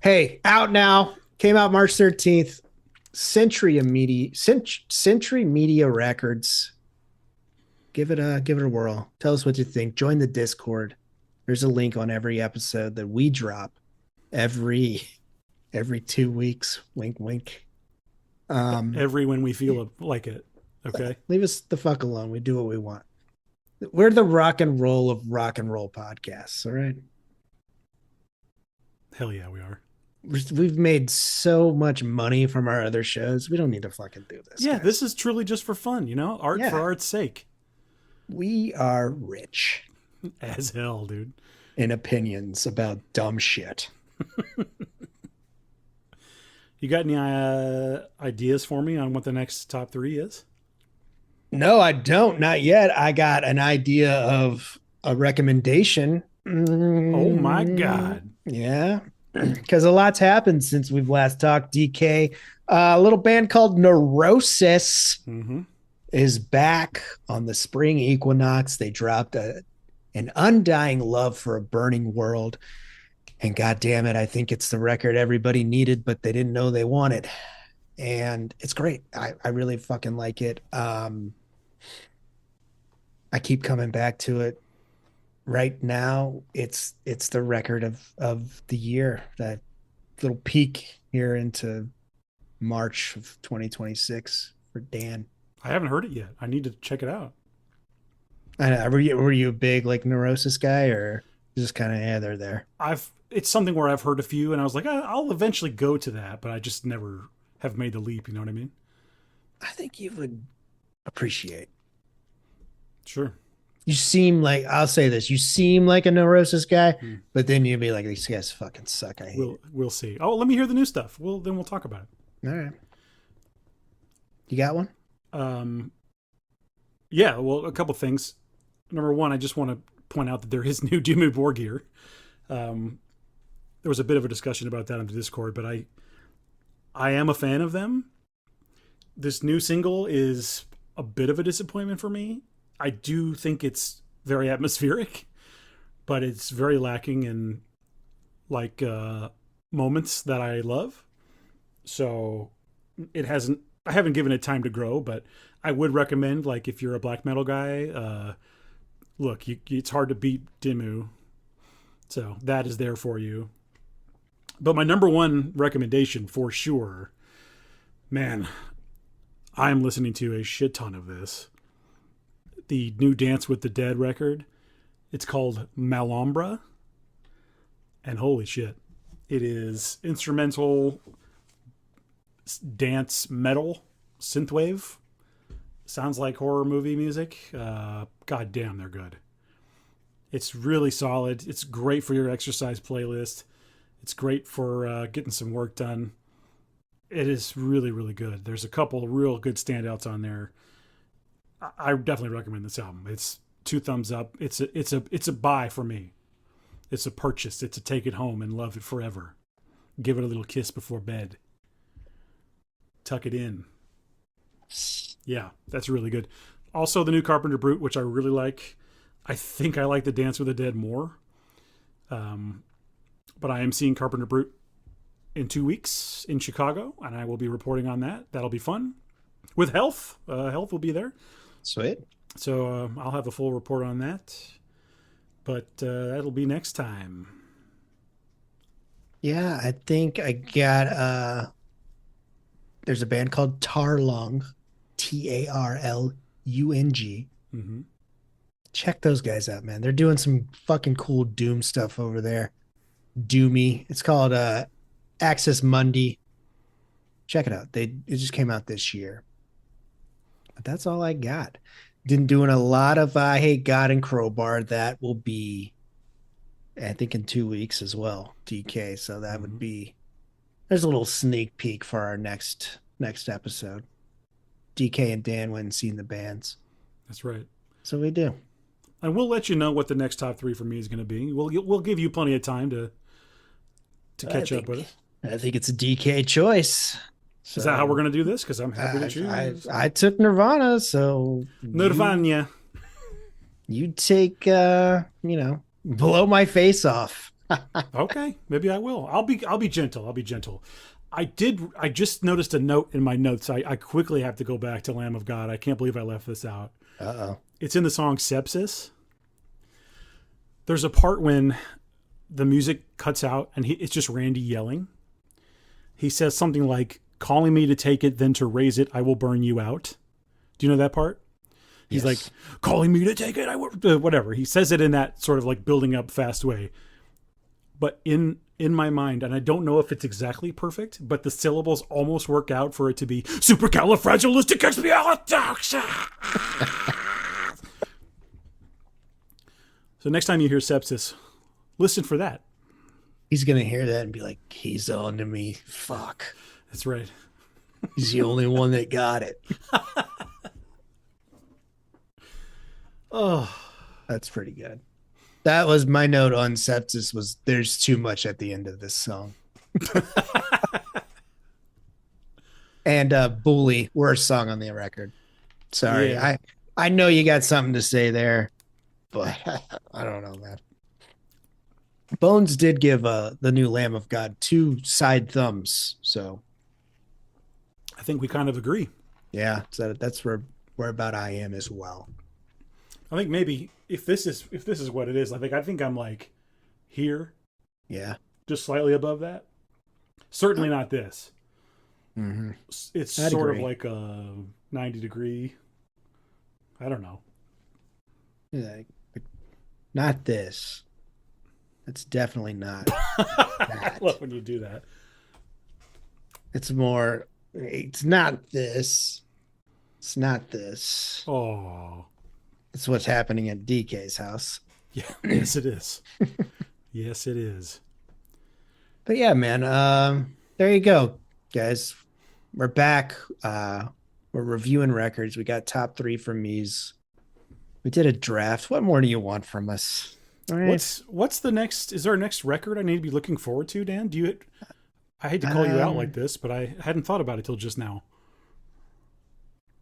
Hey, out now. Came out March 13th. Century Media Records. Give it a whirl. Tell us what you think. Join the Discord. There's a link on every episode that we drop every 2 weeks. Wink, wink. Every when we feel like it. Okay. Leave us the fuck alone. We do what we want. We're the rock and roll of rock and roll podcasts. All right. Hell yeah, we are. We've made so much money from our other shows. We don't need to fucking do this. Yeah, guys. this is truly just for fun, you know? Art Yeah. for art's sake. We are rich As hell, dude. in opinions about dumb shit. You got any ideas for me on what the next top 3 is? No, I don't. Not yet. I got an idea of a recommendation. Oh my God. Yeah. Because a lot's happened since we've last talked. DK, a little band called Neurosis Mm-hmm. is back on the spring equinox. They dropped an undying love for a burning world. And God damn it, I think it's the record everybody needed, but they didn't know they wanted. And it's great. I really fucking like it. I keep coming back to it. Right now, it's the record of the year. That little peak here into March of 2026 for Dan. I haven't heard it yet. I need to check it out. I know, were you a big like Neurosis guy or just kind of they're there? It's something where I've heard a few and I was like, I'll eventually go to that, but I just never have made the leap, you know what I mean? I think you would appreciate. Sure. You seem like, I'll say this, you seem like a Neurosis guy, but then you'd be like, these guys fucking suck. I hate it. We'll see. Oh, let me hear the new stuff. Then we'll talk about it. All right. You got one? Yeah, well, a couple things. Number one, I just want to point out that there is new Dimmu Borgir gear. There was a bit of a discussion about that on the Discord, but I am a fan of them. This new single is a bit of a disappointment for me. I do think it's very atmospheric, but it's very lacking in like moments that I love. So I haven't given it time to grow, but I would recommend, like, if you're a black metal guy, look, it's hard to beat Dimmu. So that is there for you. But my number one recommendation for sure, man, I'm listening to a shit ton of this. The new Dance with the Dead record. It's called Malambra. And holy shit, it is instrumental dance metal synthwave. Sounds like horror movie music. God damn, they're good. It's really solid. It's great for your exercise playlist. It's great for getting some work done. It is really, really good. There's a couple real good standouts on there. I definitely recommend this album. It's 2 thumbs up. It's a buy for me. It's a purchase. It's a take it home and love it forever. Give it a little kiss before bed. Tuck it in. Yeah, that's really good. Also, the new Carpenter Brute, which I really like. I think I like the Dance with the Dead more. Um, but I am seeing Carpenter Brute in 2 weeks in Chicago, and I will be reporting on that. That'll be fun. With Health, Health will be there, Sweet. so I'll have a full report on that. But that'll be next time. Yeah, I think I got there's a band called Tarlung, Tarlung. Mm-hmm. Check those guys out, man. They're doing some fucking cool Doom stuff over there. Doomy. It's called Access Mundi. Check it out. It just came out this year. But that's all I got. Didn't doing a lot of I Hate God and Crowbar. That will be, I think, in 2 weeks as well, DK. So that would be, there's a little sneak peek for our next episode. DK and Dan went and seen the bands. That's right. So we do. And we'll let you know what the next top 3 for me is going to be. We'll give you plenty of time to catch up with it. I think it's a DK choice. So, is that how we're going to do this? Because I'm happy to choose. I took Nirvana, so Nirvana. You take blow my face off. Okay, maybe I will. I'll be gentle. I'll be gentle. I just noticed a note in my notes. I quickly have to go back to Lamb of God. I can't believe I left this out. Uh-oh. It's in the song Sepsis. There's a part when the music cuts out and it's just Randy yelling. He says something like, "Calling me to take it, then to raise it, I will burn you out." Do you know that part? He's like, "Calling me to take it, I will," whatever. He says it in that sort of like building up fast way. But in my mind, and I don't know if it's exactly perfect, but the syllables almost work out for it to be supercalifragilisticexpialidocious. So next time you hear Sepsis, listen for that. He's going to hear that and be like, he's on to me. Fuck. That's right. He's the only one that got it. Oh, that's pretty good. That was my note on Sepsis was there's too much at the end of this song. And Bully, worst song on the record. Sorry. Yeah. I know you got something to say there, but I don't know, man. Bones did give the new Lamb of God 2 side thumbs, so I think we kind of agree. Yeah, so that's where about I am as well. I think maybe if this is what it is, I think I'm like here. Yeah. Just slightly above that. Certainly not this. Mm-hmm. It's sort of like a 90-degree. I don't know. Yeah, not this. It's definitely not that. I love when you do that. It's more, it's not this. It's not this. Oh. It's what's happening at DK's house. Yeah, yes it is. Yes, it is. But yeah, man, there you go, guys. We're back. We're reviewing records. We got top 3 from me's. We did a draft. What more do you want from us? All right. What's the next? Is there a next record I need to be looking forward to, Dan? Do you? I hate to call you out like this, but I hadn't thought about it till just now.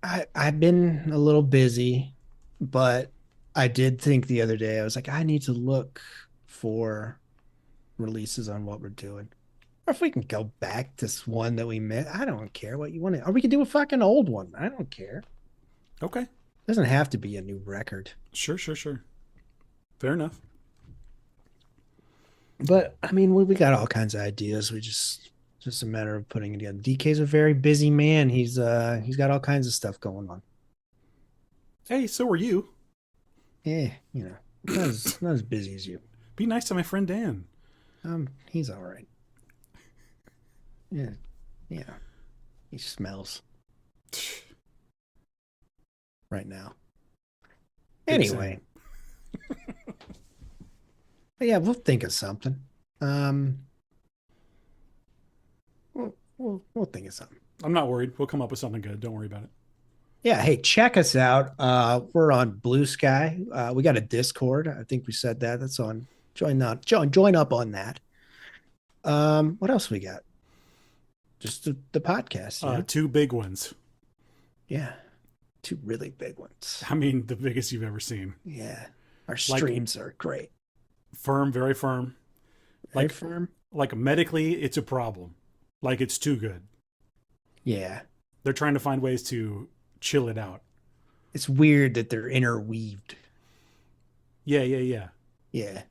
I've been a little busy, but I did think the other day, I was like, I need to look for releases on what we're doing. Or if we can go back to one that we met, I don't care what you want to, or we can do a fucking old one. I don't care. Okay. It doesn't have to be a new record. Sure. Fair enough. But I mean, we got all kinds of ideas. We just a matter of putting it together. DK's a very busy man. He's got all kinds of stuff going on. Hey, so are you. Yeah, not as busy as you. Be nice to my friend Dan. He's all right. Yeah. He smells right now. Anyway. But yeah, we'll think of something. We'll think of something. I'm not worried. We'll come up with something good. Don't worry about it. Yeah. Hey, check us out. We're on Blue Sky. We got a Discord. I think we said that. That's on. Join up on that. What else we got? Just the podcast. 2 big ones. Yeah. Two really big ones. I mean, the biggest you've ever seen. Yeah. Our Like streams are great. firm, very firm. Very Like firm. like medically, it's a problem. Like it's too good. Yeah. They're trying to find ways to chill it out. It's weird that they're interweaved. Yeah, yeah, yeah. Yeah.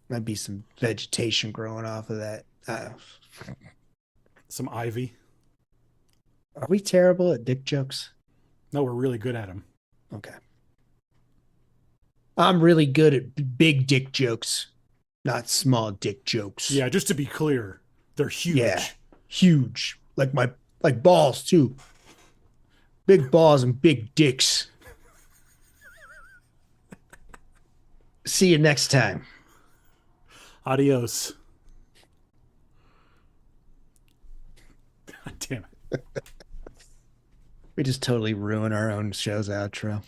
Might be some vegetation growing off of that. Some ivy. Are we terrible at dick jokes? No, we're really good at them. Okay. I'm really good at big dick jokes, not small dick jokes. Yeah, just to be clear, they're huge. Yeah. Huge. Like balls too. Big balls and big dicks. See you next time. Adios. God damn it. We just totally ruin our own show's outro.